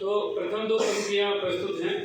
तो प्रथम दो पंक्तियां प्रस्तुत हैं।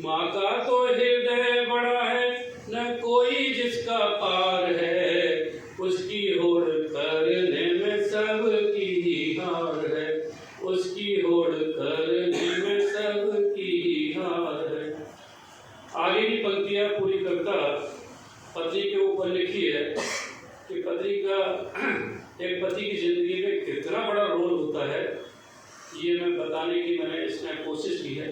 माँ का तो हृदय बड़ा है, न कोई जिसका पार है, उसकी होड़ करने में सबकी हार है, उसकी होड़ करने में सबकी हार है। आगे की पंक्तियां पूरी कविता पति के ऊपर लिखी है कि पति का एक पति की जिंदगी में कितना बड़ा रोल होता है, ये मैं बताने की मैंने इसमें कोशिश की है।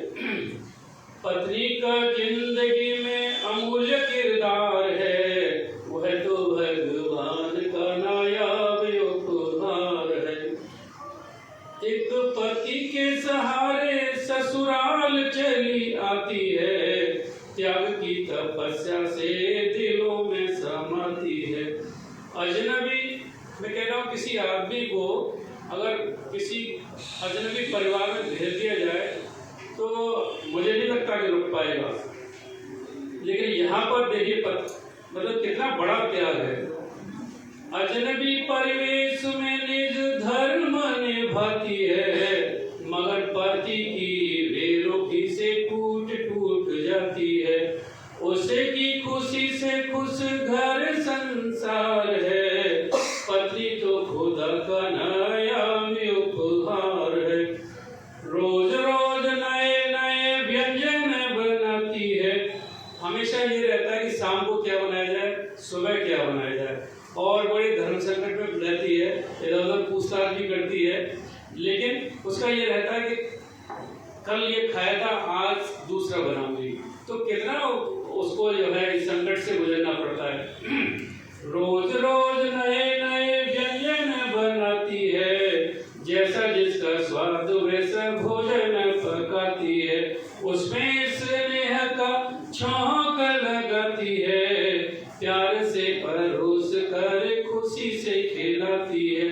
पत्नी का जिंदगी में अमूल्य किरदार है, वह तो भगवान का नायाब उपहार है। एक पति के सहारे ससुराल चली आती है, त्याग की तपस्या से दिलों में समाती है। अजनबी, मैं कह रहा हूँ, किसी आदमी को अगर किसी अजनबी परिवार में भेज दिया जाए तो मुझे नहीं लगता कि रुक पाएगा। लेकिन यहाँ पर देखिए मतलब कितना बड़ा प्यार है। अजनबी परिवेश में निज धर्म निभाती है, मगर पति की बेरुखी से टूट टूट जाती है। उसे की खुशी से खुश घर संसार है, पत्नी तो खुदा का नायाब उपहार है। रोज रोज नए नए व्यंजन बनाती है, हमेशा ये रहता है कि शाम को क्या बनाया जाए, सुबह क्या बनाया जाए, और बड़ी धर्म संकट में रहती है, इधर उधर पूछताछ भी करती है। लेकिन उसका ये रहता है कि कल ये खाया था, आज दूसरा बनाऊंगी, तो कितना उसको जो है इस संकट से गुजरना पड़ता है। रोज रोज नए नए व्यंजन बनाती है, जैसा जिसका स्वाद वैसा भोजन पकाती है। उसमें स्नेह का छौंक लगाती है, प्यार से परोस कर खुशी से खिलाती है।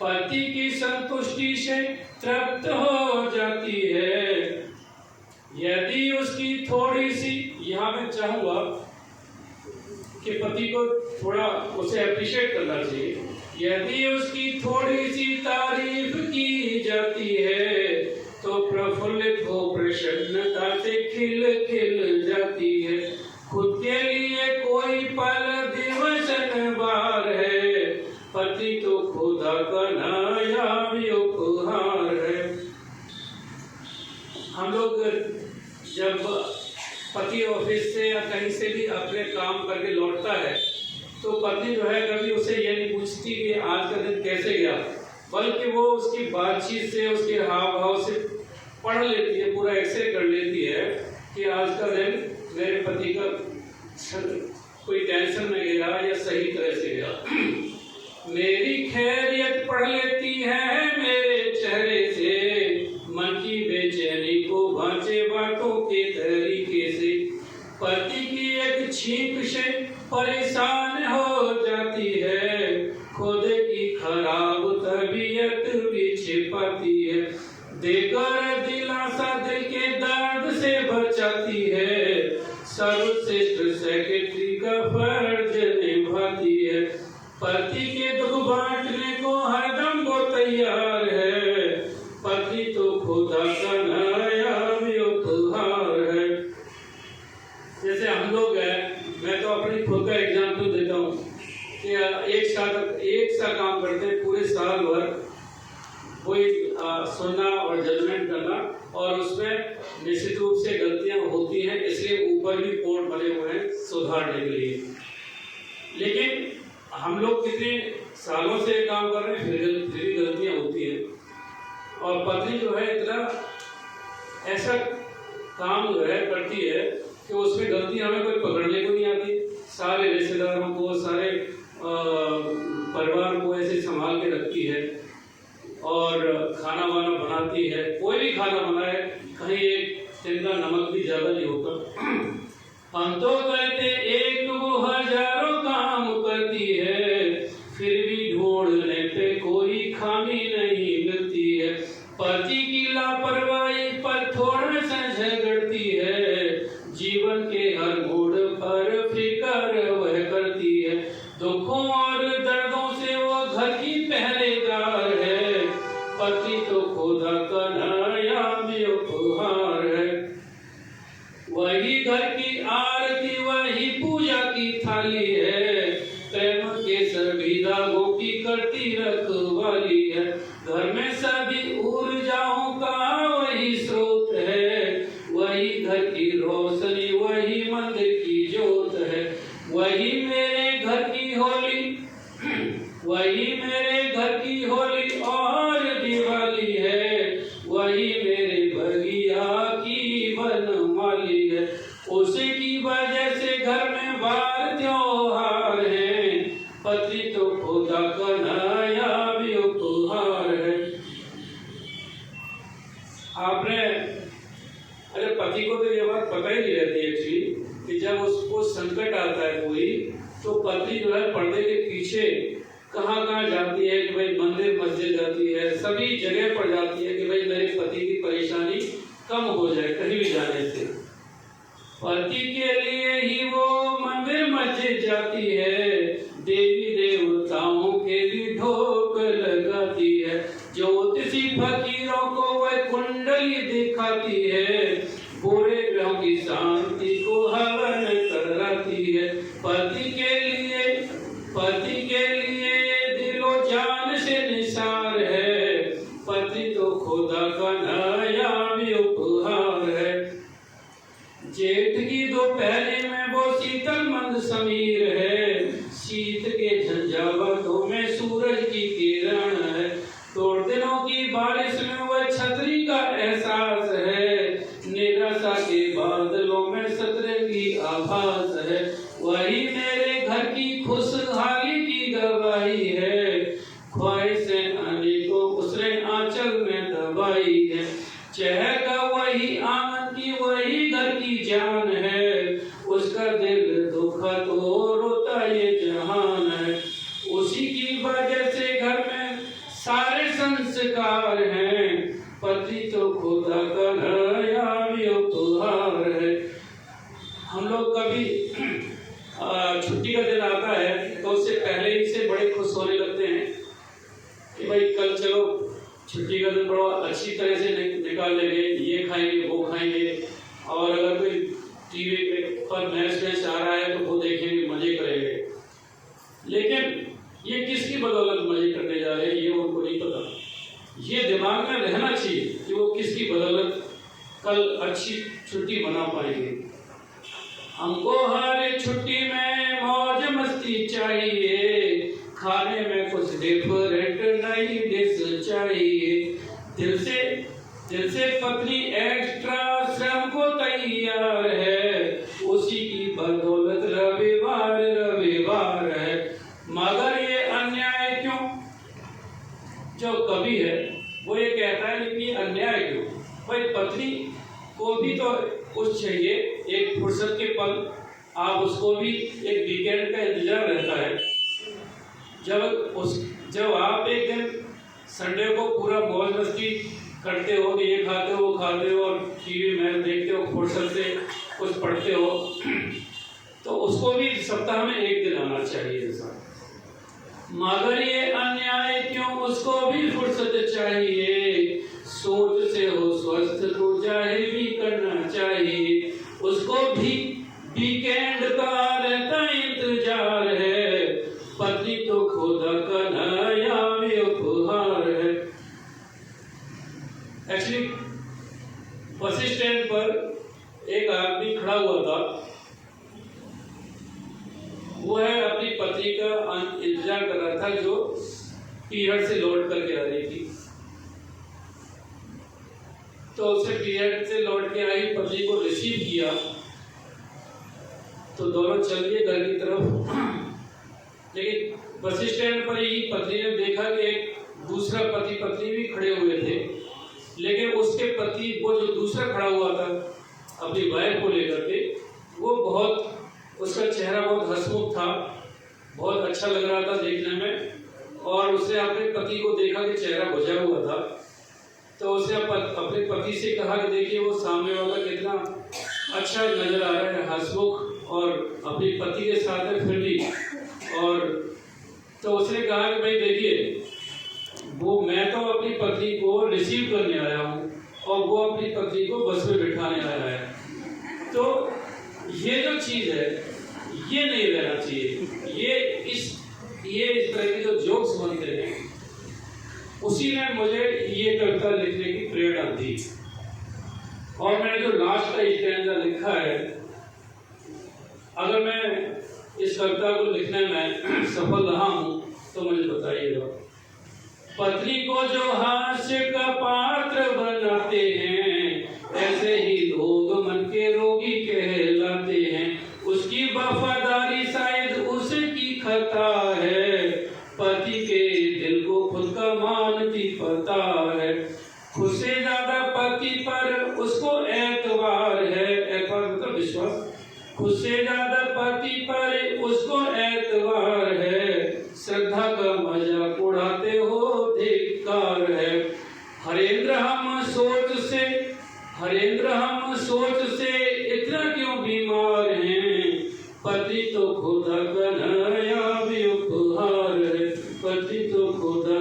पति की संतुष्टि से तृप्त हो जाती है। यदि उसकी थोड़ी सी, यहाँ मैं चाहूंगा कि पति को थोड़ा उसे अप्रिशिएट करना चाहिए। यदि उसकी थोड़ी सी तारीफ की जाती है तो प्रफुल्लित हो प्रसन्नता से खिल खिल जाती है। खुद के लिए कोई पल दिवस न बार है, पति तो खुदा का नायाब उपहार है। हम लोग जब पति ऑफिस से या कहीं से भी अपने काम करके लौटता है तो पत्नी जो है कभी उसे ये नहीं पूछती कि आज का दिन कैसे गया, बल्कि वो उसकी बातचीत से, उसके हाव भाव से पढ़ लेती है, पूरा एक्सरे कर लेती है कि आज का दिन मेरे पति का कोई टेंशन में गया या सही तरह से गया। मेरी खैरियत पढ़ लेती है मेरे चेहरे से, मन की बेचैनी को भांचे बातों के तरीके से। पति की एक छींक से परेशान हो जाती है, खुद की खराब तबीयत भी छिपाती है। देकर दिलासा दिल के दर्द से बचाती है, सर्वश्रेष्ठ सेक्रेटरी का फर्ज निभाती है। पति के दुख बांटने को हरदम वो तैयार है, पति तो खुदा का नायाब उपहार है। जैसे हम लोग हैं, मैं तो अपनी खुद का एग्जाम्पल देता हूँ कि एक सा काम करते हैं पूरे साल भर, कोई सुनना और जजमेंट करना, और उसमें निश्चित रूप से गलतियां होती हैं, इसलिए ऊपर भी कोड बने हुए हैं सुधारने के लिए। लेकिन हम लोग कितने सालों से काम कर रहे हैं, फिर भी गलतियां होती हैं। और पत्नी जो है इतना ऐसा काम जो है करती है कि उसमें गलती हमें कोई पकड़ने को नहीं आती। सारे रिश्तेदारों को, सारे परिवार को ऐसे संभाल के रखती है और खाना वाना बनाती है। कोई भी खाना बनाए, कहीं एक तिनका नमक भी ज्यादा नहीं होता। हम तो कहते एक वो हजारों काम करती है, फिर भी ढूंढने पे कोई खामी नहीं मिलती है। पति की लापरवाही पर थोड़ा सा झगड़ती है, जीवन के हर मोड़ पर फिक्र वह करती है। दुखों और दर्दों से वो घर की पहरेदार है, पति तो खुदा का नायाब भी उपहार है। वही घर की आरती वही पूजा की थाली है, प्रेम के सभी धागों की करती रखवाली है। घर में सभी ऊर्जाओं का वही स्रोत है, वही घर की रोशनी वही मंदिर की ज्योत है। वही मेरे घर की होली वही मेरे घर की होली और दिवाली है, वही मेरे बगिया की बनमाली है। उसी की वजह से घर में बार त्योहार है, पति तो खुदा का नया भी उपहार है। आपने अरे पति को तो ये बात पता ही नहीं रहती एक्चुअली कि जब उसको संकट आता है कोई, तो पत्नी जो है पर्दे के पीछे कहाँ कहाँ जाती है कि भाई मंदिर मस्जिद जाती है, सभी जगह पर जाती है कि भाई मेरे पति की परेशानी कम हो जाए कहीं भी जाने से। पति के लिए ही वो मंदिर मस्जिद जाती है, देवी देवताओं के लिए ढोक लगाती है। ज्योतिषी फकीरों को वह कुंडली दिखाती है, बुरे ग्रहों की शांति को हवन कराती है। पति के लिए दिलो जान से निसार है, पति तो खुदा का नया भी उपहार है। जेठ की दोपहरी में वो शीतल मंद समीर है, शीत के झंझावातों में सूरज की किरण है। दो दिनों की बारिश में वह छतरी का एहसास है, निराशा के बादलों में सतरंगी आभास है। वही मेरे घर की खुशहाली की गवाही है, ख्वाहिशें अनेकों उसने आंचल में दबाई है। चहका वही आंगन की वही घर की जान है, उसका दिल दुखा तो रोता ये जहान है। उसी की वजह से घर में सारे संस्कार हैं, पति तो खुदा का नया भी उपहार है। हम लोग कभी छुट्टी का दिन आता है तो उससे पहले ही से बड़े खुश होने लगते हैं कि भाई कल चलो छुट्टी का दिन बड़ा अच्छी तरह से निकाल लेंगे, ये खाएंगे वो खाएंगे, और अगर कोई टीवी पर मैच आ रहा है तो वो देखेंगे, मजे करेंगे। लेकिन ये किसकी बदौलत मजे करने जा रहे हैं ये उनको नहीं पता। ये दिमाग में रहना चाहिए कि वो किसकी बदौलत कल अच्छी छुट्टी मना पाएंगे। हमको हर छुट्टी में मौज मस्ती चाहिए, खाने में कुछ डिफरेंट नई डिश चाहिए। दिल से पत्नी एक्स्ट्रा श्रम को तैयार है, उसी की बदौलत रविवार है। मगर ये अन्याय क्यों जो कभी है वो ये कहता है लेकिन ये अन्याय क्यों? भाई पत्नी को भी तो कुछ चाहिए, एक फुर्सत के पल, आप उसको भी एक वीकेंड का इंतजार रहता है। जब आप एक दिन संडे को पूरा मौज मस्ती करते हो, ये खाते हो वो खाते हो और टीवी मैच देखते हो, फुर्सत से कुछ पढ़ते हो, तो उसको भी सप्ताह में एक दिन आना चाहिए ऐसा। मगर ये अन्याय क्यों, उसको भी फुर्सत चाहिए, सोच से हो स्वस्थ तो जाहिर भी करना चाहिए। उसको भी वीकेंड का रहता इंतजार है, पति तो खुदा का नया भी उपहार है। एक्चुअली बस स्टैंड पर एक आदमी खड़ा हुआ था, वो है अपनी पत्नी का इंतजार कर रहा था जो पीरियड से लौट करके आ रही थी। तो उसे पीरियड से लौट के आई पत्नी को रिसीव किया, तो दोनों चल दिए घर की तरफ। लेकिन बस स्टैंड पर ही पत्नी ने देखा कि एक दूसरा पति पत्नी भी खड़े हुए थे, लेकिन उसके पति वो जो दूसरा खड़ा हुआ था अपनी वाइफ को लेकर के, वो बहुत, उसका चेहरा बहुत हंसमुख था, बहुत अच्छा लग रहा था देखने में, और उसने अपने पति को देखा कि चेहरा बुझा हुआ था। तो उसने अपने पति से कहा कि देखिए वो सामने वाला कितना अच्छा नजर आ रहा है, हंसमुख और अपनी पति के साथ है फिर भी। और तो उसने कहा कि भाई देखिए वो मैं तो अपनी पत्नी को रिसीव करने आया हूँ और वो अपनी पत्नी को बस में बिठाने आया है। तो ये जो चीज है ये नहीं रहना चाहिए। ये इस तरह के जो जोक्स बनते हैं, उसी ने मुझे ये कविता लिखने की प्रेरणा दी। और मैंने जो लास्ट का स्टैंजा लिखा है, अगर मैं इस कविता को लिखने में सफल रहा हूं तो मुझे बताइएगा। पत्नी को जो हास्य का पात्र बनाते हैं, ऐसे ही लोग मन के रोगी कहलाते हैं। उसकी वफादारी शायद उसकी खता है, पति के दिल को खुद का मानती पता है। खुद से ज्यादा पति पर उसको एतबार है, एतबार मतलब विश्वास। खुद से ज्यादा पति पर उसको एतबार है, श्रद्धा का मजाक उड़ाते हो धिक्कार है। हरेंद्र हम सोच से इतना क्यों बीमार हैं, पति तो खुदा का नया भी उपहार है, पति तो खुदा